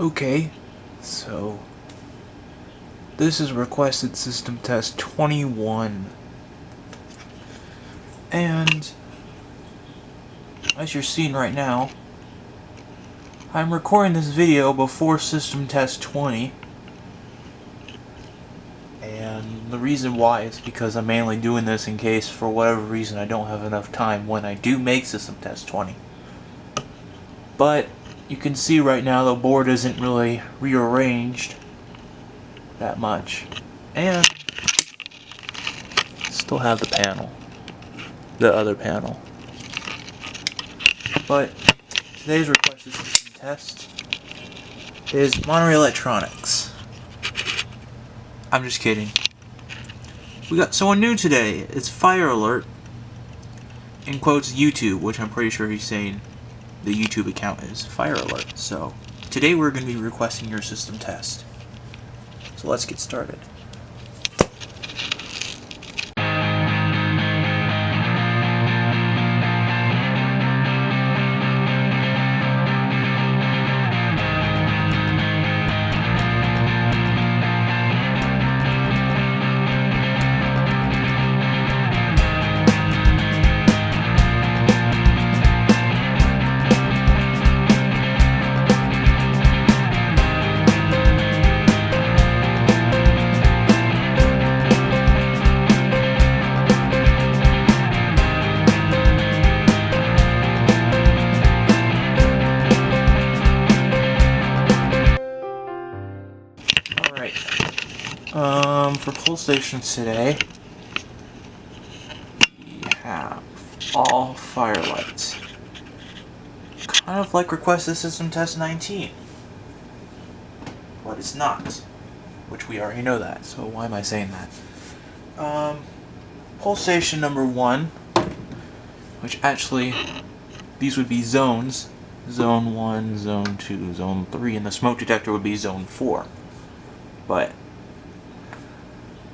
Okay, so this is requested system test 21, and as you're seeing right now, I'm recording this video before system test 20, and the reason why is because I'm mainly doing this in case for whatever reason I don't have enough time when I do make system test 20. But you can see right now the board isn't really rearranged that much, and still have the panel, the other panel. But today's requested system test is Monterey Electronics. I'm just kidding. We got someone new today. It's Fire Alert, in quotes YouTube, which I'm pretty sure he's saying the YouTube account is Fire Alert. So today we're going to be requesting your system test. So let's get started. For pull stations today, we have all firelights. Kind of like requested system test 19. But it's not. Which we already know that, so why am I saying that? Pull station number 1, which actually, these would be zones. Zone 1, Zone 2, Zone 3, and the smoke detector would be Zone 4. But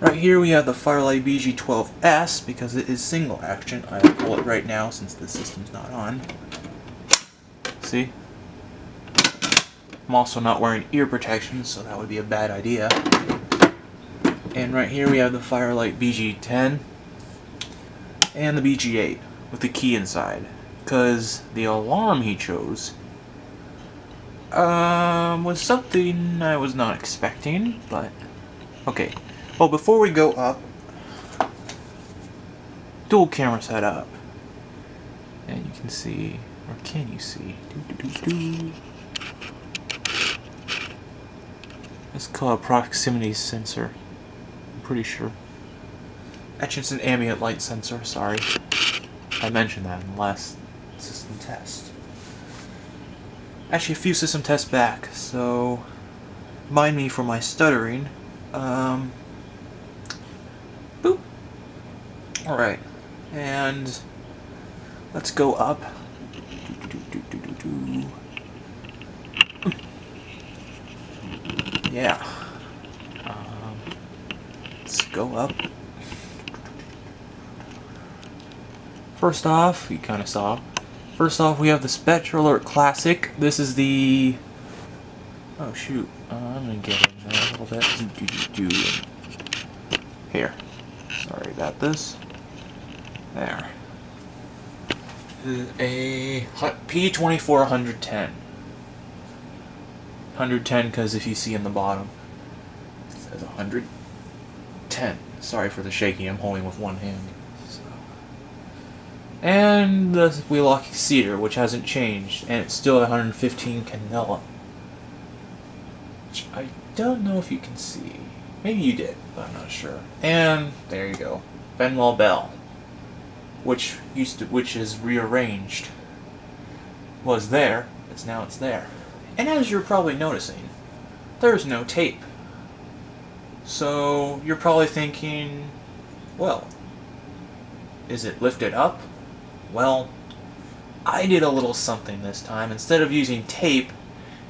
right here we have the Firelight BG12S because it is single action. I will pull it right now since the system's not on. See? I'm also not wearing ear protection, so that would be a bad idea. And right here we have the Firelight BG10 and the BG8 with the key inside. Because the alarm he chose was something I was not expecting, but okay. Well, before we go up, dual camera setup, and you can see, or can you see? It's called a proximity sensor. I'm pretty sure. Actually, it's an ambient light sensor. Sorry, I mentioned that in the last system test. Actually, a few system tests back, so mind me for my stuttering. Boop. Alright, and let's go up. Yeah. Let's go up. First off, you kind of saw. First off, we have the Spectral Alert Classic. This is the... Oh shoot, I'm gonna get in there a little bit. Here. Sorry about this. There. This is a P2410. 110 because if you see in the bottom, it says 110. Sorry for the shaking, I'm holding with one hand. So. And the wheel-lock exceeder, which hasn't changed, and it's still 115 candela. Which I don't know if you can see. Maybe you did, but I'm not sure. And there you go, Fenwell Bell, which is rearranged. Was there, it's there. And as you're probably noticing, there's no tape. So you're probably thinking, well, is it lifted up? Well, I did a little something this time. Instead of using tape,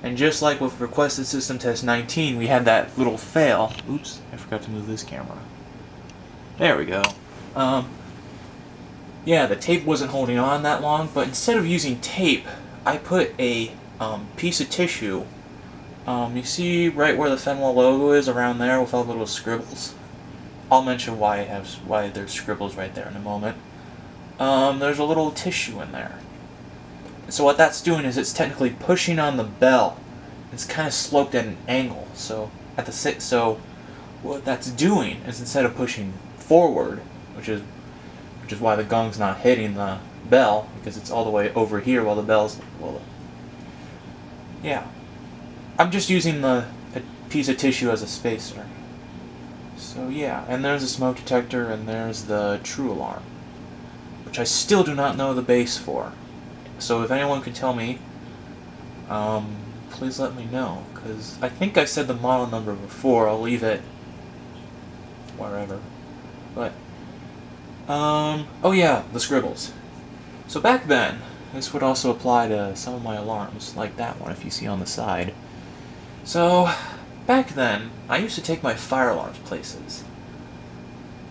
and just like with requested system test 19, we had that little fail. Oops, I forgot to move this camera. There we go. Yeah, the tape wasn't holding on that long, but instead of using tape, I put a piece of tissue You see right where the Fenwell logo is, around there, with all the little scribbles. I'll mention why there's scribbles right there in a moment. There's a little tissue in there. So what that's doing is it's technically pushing on the bell. It's kind of sloped at an angle. So what that's doing is, instead of pushing forward, which is why the gong's not hitting the bell, because it's all the way over here while the bell's yeah. I'm just using a piece of tissue as a spacer. So yeah, and there's a smoke detector, and there's the true alarm, which I still do not know the base for. So if anyone can tell me, please let me know, because I think I said the model number before. I'll leave it wherever. But, oh yeah, the scribbles. So back then, this would also apply to some of my alarms, like that one if you see on the side. So, back then, I used to take my fire alarms places.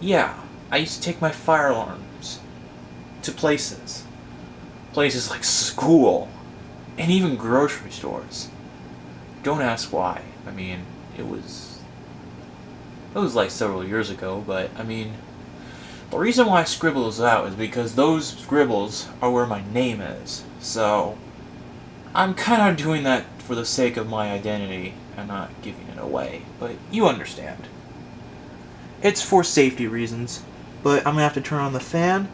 Yeah, I used to take my fire alarms to places. Places like school, and even grocery stores. Don't ask why. I mean, it was like several years ago, but I mean, the reason why I scribble those out is because those scribbles are where my name is. So, I'm kind of doing that for the sake of my identity and not giving it away, but you understand. It's for safety reasons, but I'm gonna have to turn on the fan.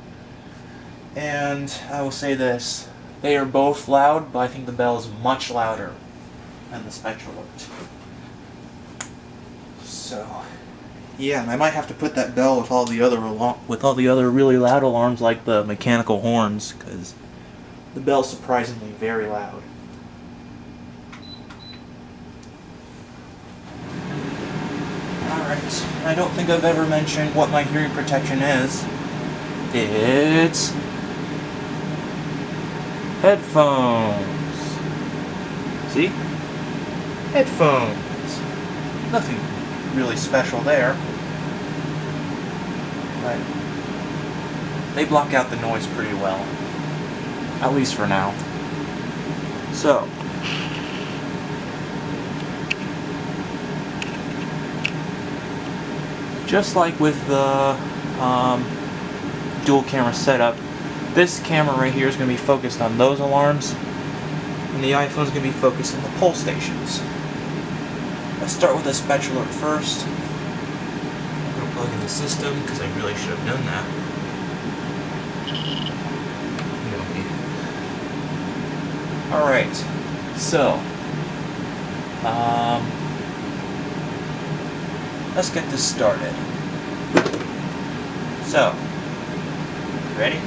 And I will say this, they are both loud, but I think the bell is much louder than the Spectre Alert. So, yeah, and I might have to put that bell with all the other really loud alarms, like the mechanical horns, because the bell's surprisingly very loud. Alright, I don't think I've ever mentioned what my hearing protection is. It's headphones. See? Headphones. Nothing really special there. But they block out the noise pretty well. At least for now. So, just like with the dual camera setup, this camera right here is going to be focused on those alarms, and the iPhone is going to be focused on the pull stations. Let's start with the Spectre Alert first. I'm going to plug in the system, because I really should have done that. Alright, so, let's get this started. So, ready?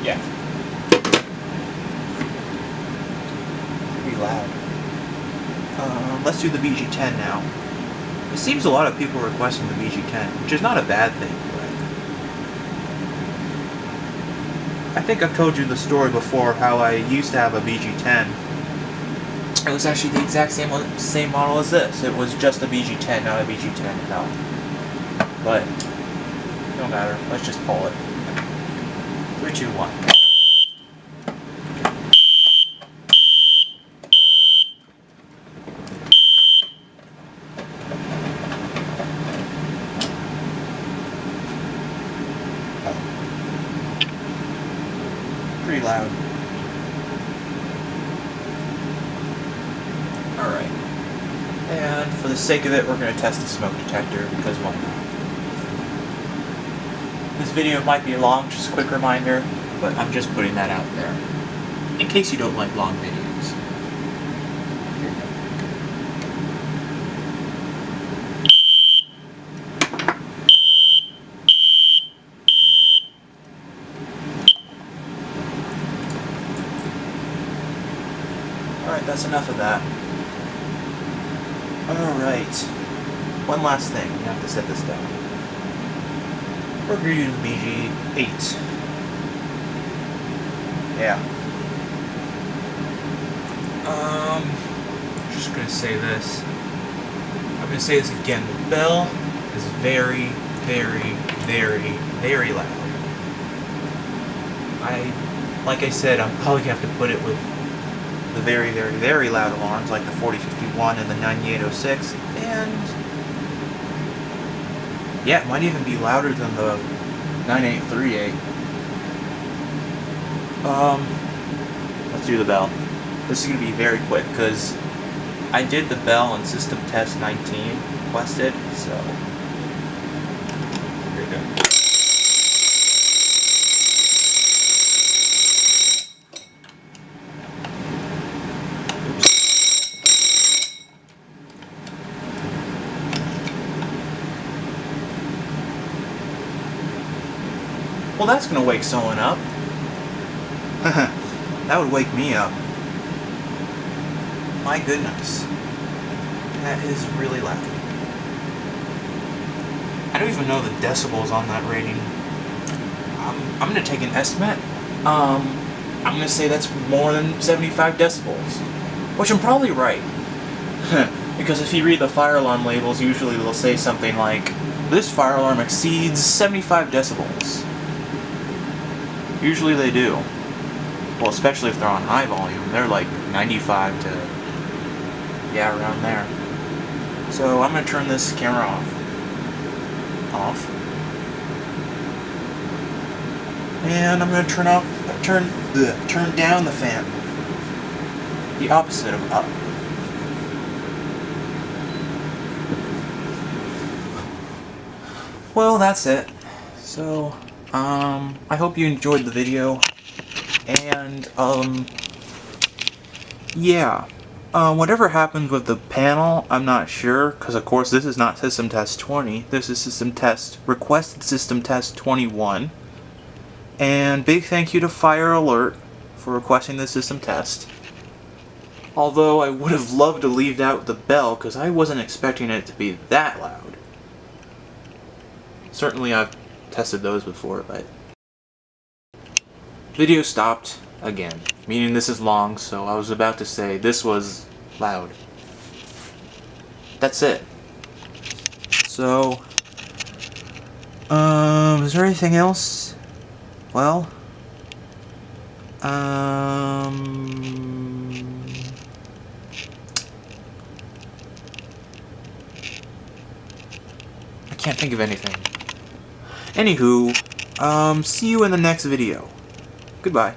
Yeah. Pretty loud. Let's do the BG-10 now. It seems a lot of people are requesting the BG-10, which is not a bad thing, but I think I've told you the story before how I used to have a BG-10. It was actually the exact same model as this. It was just a BG-10, not a BG-10 L. But, no matter. Let's just pull it. 3, 2, 1. Pretty loud. Alright. And for the sake of it, we're going to test the smoke detector, because why not? This video might be long, just a quick reminder, but I'm just putting that out there. In case you don't like long videos. Alright, that's enough of that. Alright. One last thing. We have to set this down. We're going to use BG8. Yeah. Just going to say this. I'm going to say this again. The bell is very, very, very, very loud. Like I said, I'm probably going to have to put it with the very, very, very loud alarms like the 4051 and the 9806, and yeah, it might even be louder than the 9838. Let's do the bell. This is going to be very quick because I did the bell in System Test 19 requested, so here we go. Well, that's going to wake someone up. That would wake me up. My goodness. That is really loud. I don't even know the decibels on that rating. I'm going to take an estimate. I'm going to say that's more than 75 decibels. Which I'm probably right. Because if you read the fire alarm labels, usually they'll say something like, this fire alarm exceeds 75 decibels. Usually they do. Well, especially if they're on high volume. They're like 95 to... yeah, around there. So I'm going to turn this camera off. And I'm going to turn down the fan. The opposite of up. Well, that's it. So, I hope you enjoyed the video. And, yeah. Whatever happens with the panel, I'm not sure, because of course this is not System Test 20, this is requested System Test 21. And big thank you to Fire Alert for requesting the system test. Although I would have loved to leave out the bell, because I wasn't expecting it to be that loud. Certainly I've tested those before, but... Video stopped again, meaning this is long, so I was about to say this was loud. That's it. So, is there anything else? Well, I can't think of anything. Anywho, see you in the next video. Goodbye.